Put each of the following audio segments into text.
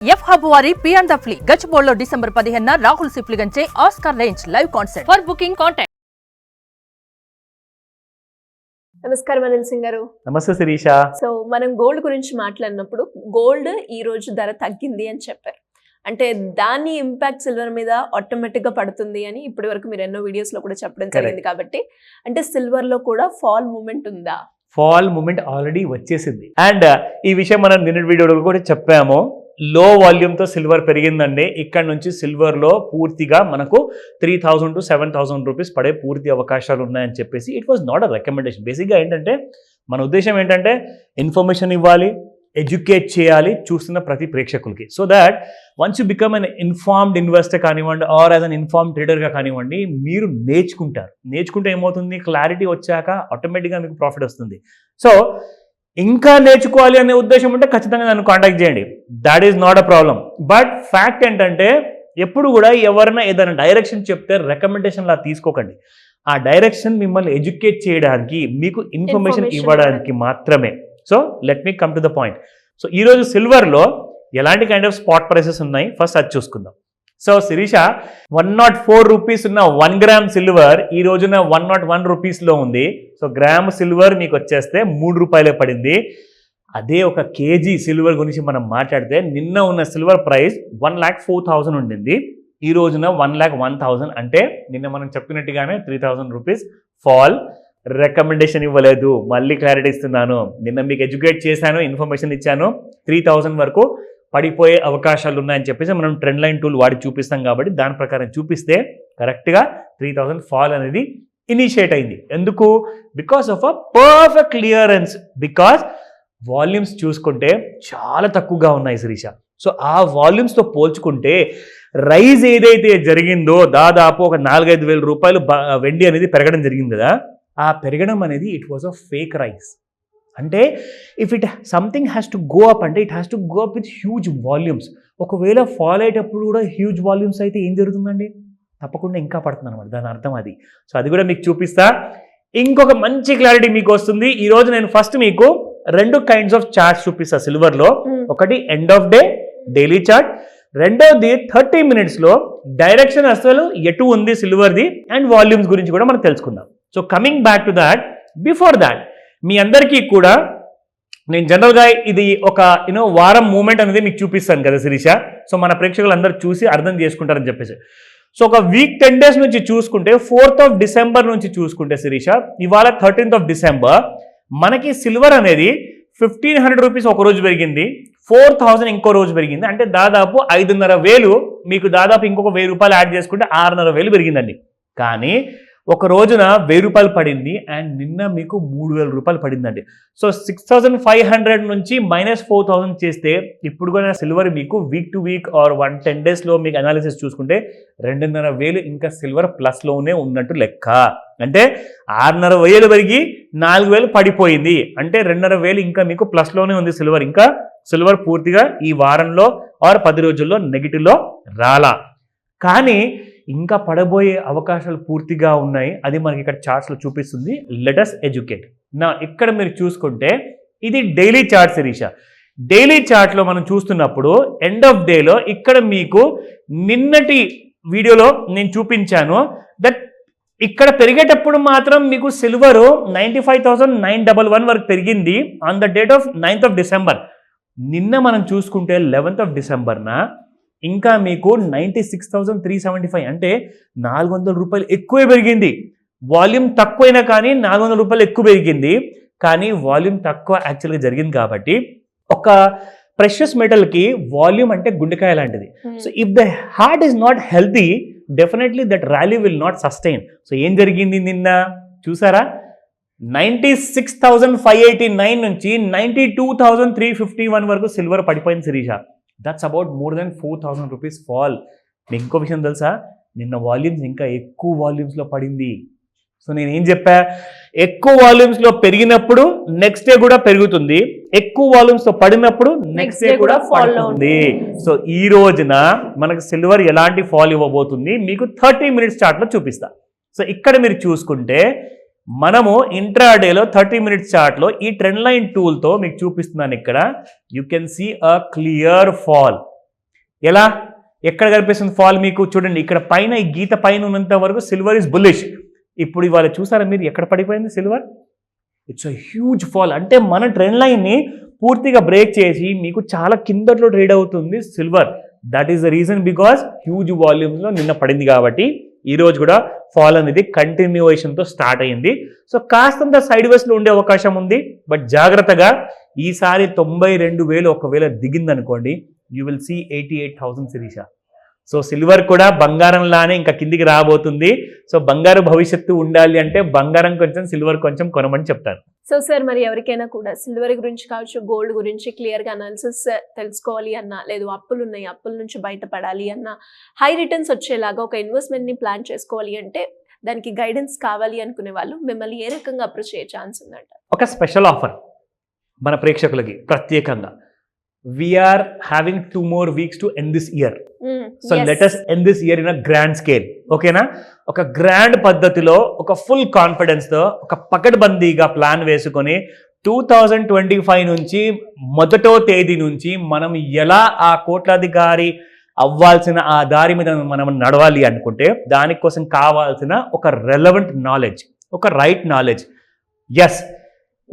F hub వారి పి అండ్ ద ఫ్లీ గచ్చిబౌలిలో డిసెంబర్ 15న రాహుల్ సిప్లిగంచే Oscar range live concert. For booking contact. నమస్కారం అనిల్ సింగ్ గారు. నమస్తే శిరీష. సో మనం గోల్డ్ గురించి మాట్లాడినప్పుడు గోల్డ్ ఈ రోజు ధర తగ్గింది అని చెప్పారు. అంటే దాని ఇంపాక్ట్ సిల్వర్ మీద ఆటోమేటిక్ గా పడుతుంది అని ఇప్పటి వరకు మీరు ఎన్నో వీడియోస్ లో కూడా చెప్పడం జరిగింది. కాబట్టి అంటే సిల్వర్ లో కూడా ఫాల్ మూమెంట్ ఉందా? ఫాల్ మూమెంట్ ఆల్రెడీ వచ్చేసింది. అండ్ ఈ విషయం మనం నిన్న వీడియోలో కూడా చెప్పాము. లో వాల్యూమ్ తో సిల్వర్ పెరిగిందండి. ఇక్కడ నుంచి సిల్వర్ లో పూర్తిగా మనకు 3,000 to 7,000 రూపీస్ పడే పూర్తి అవకాశాలు ఉన్నాయని చెప్పేసి it was not a recommendation. బేసిక్గా ఏంటంటే మన ఉద్దేశం ఏంటంటే ఇన్ఫర్మేషన్ ఇవ్వాలి, ఎడ్యుకేట్ చేయాలి చూస్తున్న ప్రతి ప్రేక్షకులకి. So that once you become an informed investor కానివ్వండి ఆర్ యాజ్ అన్ ఇన్ఫార్మ్డ్ ట్రేడర్గా కానివ్వండి, మీరు నేర్చుకుంటారు. నేర్చుకుంటే ఏమవుతుంది, క్లారిటీ వచ్చాక ఆటోమేటిక్గా మీకు ప్రాఫిట్ వస్తుంది. సో ఇంకా నేర్చుకోవాలి అనే ఉద్దేశం ఉంటే ఖచ్చితంగా నన్ను కాంటాక్ట్ చేయండి. That is not a problem. But fact ఏంటంటే ఎప్పుడు కూడా ఎవరైనా ఏదైనా డైరెక్షన్ చెప్తే రికమెండేషన్ లా తీసుకోకండి. ఆ డైరెక్షన్ మిమ్మల్ని ఎడ్యుకేట్ చేయడానికి, మీకు ఇన్ఫర్మేషన్ ఇవ్వడానికి మాత్రమే. So let me come to the point. So ఈరోజు సిల్వర్లో ఎలాంటి కైండ్ ఆఫ్ స్పాట్ ప్రైసెస్ ఉన్నాయి ఫస్ట్ అది చూసుకుందాం. సో శిరీష, 104 రూపీస్ ఉన్న 1 గ్రామ్ సిల్వర్ ఈ రోజున 101 రూపీస్లో ఉంది. సో గ్రామ్ సిల్వర్ మీకు వచ్చేస్తే 3 రూపాయలే పడింది. అదే ఒక కేజీ సిల్వర్ గురించి మనం మాట్లాడితే నిన్న ఉన్న సిల్వర్ ప్రైస్ 1,04,000 ఉండింది. ఈ రోజున 1,01,000. అంటే నిన్న మనం చెప్పినట్టుగానే 3,000 రూపీస్ ఫాల్. రికమెండేషన్ ఇవ్వలేదు, మళ్ళీ క్లారిటీ ఇస్తున్నాను. నిన్న మీకు ఎడ్యుకేట్ చేశాను, ఇన్ఫర్మేషన్ ఇచ్చాను. 3,000 వరకు పడిపోయే అవకాశాలు ఉన్నాయని చెప్పేసి మనం ట్రెండ్ లైన్ టూల్ వాడి చూపిస్తాం. కాబట్టి దాని ప్రకారం చూపిస్తే కరెక్ట్గా 3,000 ఫాల్ అనేది ఇనిషియేట్ అయింది. ఎందుకు? Because of a perfect clearance. Because volumes చూసుకుంటే చాలా తక్కువగా ఉన్నాయి శిరీష. సో ఆ వాల్యూమ్స్తో పోల్చుకుంటే రైజ్ ఏదైతే జరిగిందో దాదాపు ఒక 4-5 వేల రూపాయలు వెండి అనేది పెరగడం జరిగింది కదా. ఆ పెరగడం అనేది it was a fake rise. అంటే if it something has to go up అంటే it has to go up with huge volumes. ఒకవేళ ఫాల్ అయ్యేటప్పుడు కూడా హ్యూజ్ వాల్యూమ్స్ అయితే ఏం జరుగుతుందండి? తప్పకుండా ఇంకా పడుతుంది అనమాట. దాని అర్థం అది. సో అది కూడా మీకు చూపిస్తా. ఇంకొక మంచి క్లారిటీ మీకు వస్తుంది. ఈరోజు నేను ఫస్ట్ మీకు 2 కైండ్స్ ఆఫ్ చార్ట్స్ చూపిస్తా సిల్వర్లో. ఒకటి end of day daily chart, రెండోది 30 మినిట్స్లో డైరెక్షన్ అసలు ఎటు ఉంది సిల్వర్ది అండ్ వాల్యూమ్స్ గురించి కూడా మనం తెలుసుకుందాం. So coming back to that, before that మీ అందరికీ కూడా నేను జనరల్గా ఇది ఒక వారం మూమెంట్ అనేది మీకు చూపిస్తాను కదా శిరీష. సో మన ప్రేక్షకులు అందరూ చూసి అర్థం చేసుకుంటారని చెప్పేసి. సో ఒక వీక్ 10 days నుంచి చూసుకుంటే 4th of December నుంచి చూసుకుంటే శిరీష, ఇవాళ 13th of December మనకి సిల్వర్ అనేది 1,500 రూపీస్ ఒక రోజు పెరిగింది, 4,000 ఇంకో రోజు పెరిగింది. అంటే దాదాపు 5,500 మీకు దాదాపు ఇంకొక 1,000 రూపాయలు యాడ్ చేసుకుంటే 6,500 పెరిగిందండి. కానీ ఒక రోజున 1,000 రూపాయలు పడింది అండ్ నిన్న మీకు 3,000 రూపాయలు పడిందండి. సో 6,500 నుంచి -4,000 చేస్తే ఇప్పుడు కూడా సిల్వర్ మీకు వీక్ టు వీక్ ఆర్ 10 daysలో మీకు అనాలిసిస్ చూసుకుంటే 2,500 ఇంకా సిల్వర్ ప్లస్లోనే ఉన్నట్టు లెక్క. అంటే 6,500 పెరిగి 4,000 పడిపోయింది. అంటే 2,500 ఇంకా మీకు ప్లస్లోనే ఉంది సిల్వర్. ఇంకా సిల్వర్ పూర్తిగా ఈ వారంలో ఆర్ 10 రోజుల్లో నెగిటివ్లో రాలా. కానీ ఇంకా పడబోయే అవకాశాలు పూర్తిగా ఉన్నాయి. అది మనకి ఇక్కడ చార్ట్స్లో చూపిస్తుంది. Let us educate. నా ఇక్కడ మీరు చూసుకుంటే ఇది డైలీ చార్ట్ శిరీష. డైలీ చార్ట్లో మనం చూస్తున్నప్పుడు ఎండ్ ఆఫ్ డేలో ఇక్కడ మీకు నిన్నటి వీడియోలో నేను చూపించాను దట్ ఇక్కడ పెరిగేటప్పుడు మాత్రం మీకు సిల్వర్ 95,911 వరకు పెరిగింది on the date of 9th of December. నిన్న మనం చూసుకుంటే 11th of December ఇంకా మీకు 96,375 అంటే 400 రూపాయలు ఎక్కువే పెరిగింది. వాల్యూమ్ తక్కువైనా కానీ 400 రూపాయలు ఎక్కువ పెరిగింది. కానీ వాల్యూమ్ తక్కువ యాక్చువల్గా జరిగింది. కాబట్టి ఒక ప్రెషస్ మెటల్కి వాల్యూమ్ అంటే గుండెకాయ లాంటిది. So if the heart is not healthy definitely that rally will not sustain. So ఏం జరిగింది నిన్న చూసారా? 96,589 నుంచి 92,351 వరకు సిల్వర్ పడిపోయింది Shirisha. That's about more than 4,000 rupees fall. మీకు ఇంకో విషయం తెలుసా? నిన్న వాల్యూమ్స్ ఇంకా ఎక్కువ వాల్యూమ్స్లో పడింది. సో నేను ఏం చెప్పా, ఎక్కువ వాల్యూమ్స్లో పెరిగినప్పుడు నెక్స్ట్ డే కూడా పెరుగుతుంది, ఎక్కువ వాల్యూమ్స్తో పడినప్పుడు నెక్స్ట్ డే కూడా ఫాల్ అవుతుంది. సో ఈ రోజున మనకు సిల్వర్ ఎలాంటి ఫాల్ ఇవ్వబోతుంది మీకు 30 minutes చార్ట్లో చూపిస్తా. సో ఇక్కడ మీరు చూసుకుంటే మనము ఇంట్రాడేలో 30 minutes చార్ట్లో ఈ ట్రెండ్ లైన్ టూల్తో మీకు చూపిస్తున్నాను. ఇక్కడ you can see a clear fall. ఎలా ఎక్కడ కనిపిస్తుంది ఫాల్ మీకు చూడండి, ఇక్కడ పైన ఈ గీత పైన ఉన్నంత వరకు సిల్వర్ ఇస్ బుల్లిష్. ఇప్పుడు ఇవాళ చూసారా మీరు ఎక్కడ పడిపోయింది silver? It's a huge fall. అంటే మన ట్రెండ్ లైన్ని పూర్తిగా బ్రేక్ చేసి మీకు చాలా కిందట్లో ట్రేడ్ అవుతుంది silver. That is the reason, because huge వాల్యూమ్స్లో నిన్న పడింది కాబట్టి ఈ రోజు కూడా ఫాల్ అనేది కంటిన్యూయేషన్తో స్టార్ట్ అయ్యింది. సో కాస్తంత సైడ్ వేస్లో ఉండే అవకాశం ఉంది, బట్ జాగ్రత్తగా ఈసారి 92,000 ఒకవేళ దిగిందనుకోండి, you will see 88,000 Shirisha. So silver కూడా బంగారంలానే ఇంకా కిందికి రాబోతుంది. సో బంగారు భవిష్యత్తు ఉండాలి అంటే బంగారం కొంచెం సిల్వర్ కొంచెం కొనమని చెప్తారు. సో సార్, మరి ఎవరికైనా కూడా సిల్వర్ గురించి కావచ్చు, గోల్డ్ గురించి క్లియర్గా అనాలిసిస్ తెలుసుకోవాలి అన్నా, లేదు అప్పులు ఉన్నాయి అప్పుల నుంచి బయటపడాలి అన్నా, హై రిటర్న్స్ వచ్చేలాగా ఒక ఇన్వెస్ట్మెంట్ని ప్లాన్ చేసుకోవాలి అంటే దానికి గైడెన్స్ కావాలి అనుకునే వాళ్ళు మిమ్మల్ని ఏ రకంగా అప్రోచ్ అయ్యే ఛాన్స్ ఉందంట? ఒక స్పెషల్ ఆఫర్ మన ప్రేక్షకులకి ప్రత్యేకంగా. We are having 2 more weeks to end this year. So let us end this year in a grand scale. ఓకేనా? ఒక గ్రాండ్ పద్ధతిలో, ఒక ఫుల్ కాన్ఫిడెన్స్తో, ఒక పకడ్బందీగా ప్లాన్ వేసుకొని 2025 నుంచి మొదటో తేదీ నుంచి మనం ఎలా ఆ కోట్లాధికారి అవ్వాల్సిన ఆ దారి మీద మనం నడవాలి అనుకుంటే దానికోసం కావాల్సిన ఒక రెలవెంట్ నాలెడ్జ్, ఒక రైట్ నాలెడ్జ్. ఎస్,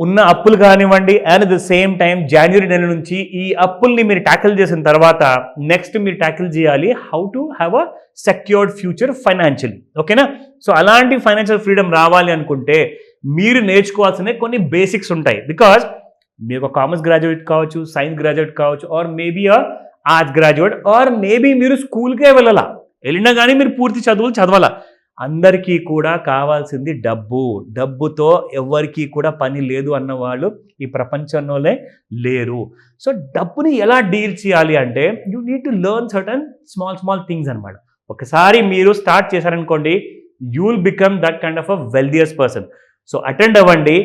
ఉన్న అప్పులు కానివ్వండి, and at the same time జనవరి నెల నుంచి ఈ అప్పుల్ని మీరు ట్యాకిల్ చేసిన తర్వాత నెక్స్ట్ మీరు ట్యాకిల్ చేయాలి how to have a secured future financially. ఓకేనా? సో అలాంటి ఫైనాన్షియల్ ఫ్రీడమ్ రావాలి అనుకుంటే మీరు నేర్చుకోవాల్సిన కొన్ని బేసిక్స్ ఉంటాయి. బికాజ్ మీరు ఒక కామర్స్ గ్రాడ్యుయేట్ కావచ్చు, సైన్స్ గ్రాడ్యుయేట్ కావచ్చు, or maybe a arts graduate, or maybe మీరు స్కూల్కే వెళ్ళినా కానీ మీరు పూర్తి చదువులు చదవాలా. అందరికీ కూడా కావాల్సింది డబ్బు. డబ్బుతో ఎవరికి కూడా పని లేదు అన్నవాళ్ళు ఈ ప్రపంచంలోనే లేరు. సో డబ్బుని ఎలా డీల్ చేయాలి అంటే you need to learn certain small things అనమాట. ఒకసారి మీరు స్టార్ట్ చేశారనుకోండి, you will become that kind of a wealthiest person. So attend అవ్వండి.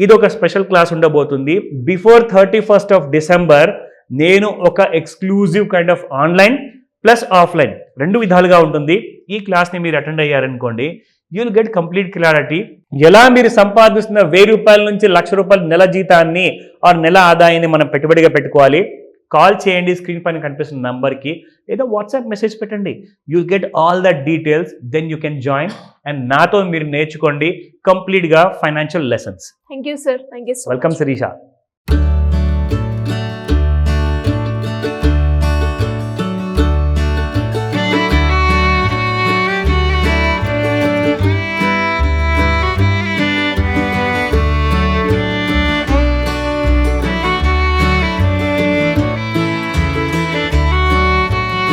ఇది ఒక స్పెషల్ క్లాస్ ఉండబోతుంది. బిఫోర్ 31st of December నేను ఒక exclusive kind of online plus offline 2 విధాలుగా ఉంటుంది. ఈ క్లాస్ని మీరు అటెండ్ అయ్యారనుకోండి, you will get complete clarity. ఎలా మీరు సంపాదిస్తున్న 1000 రూపాయల నుంచి 1,00,000 రూపాయల నెల జీతాన్ని ఆర్ నెల ఆదాయాన్ని మనం పెట్టుబడిగా పెట్టుకోవాలి. కాల్ చేయండి స్క్రీన్ పైన కనిపిస్తున్న నంబర్కి, లేదా వాట్సాప్ మెసేజ్ పెట్టండి. You get all that details, then you can join and నాతో మీరు నేర్చుకోండి కంప్లీట్గా financial lessons. Thank you sir. Thank you. Welcome Sirisha.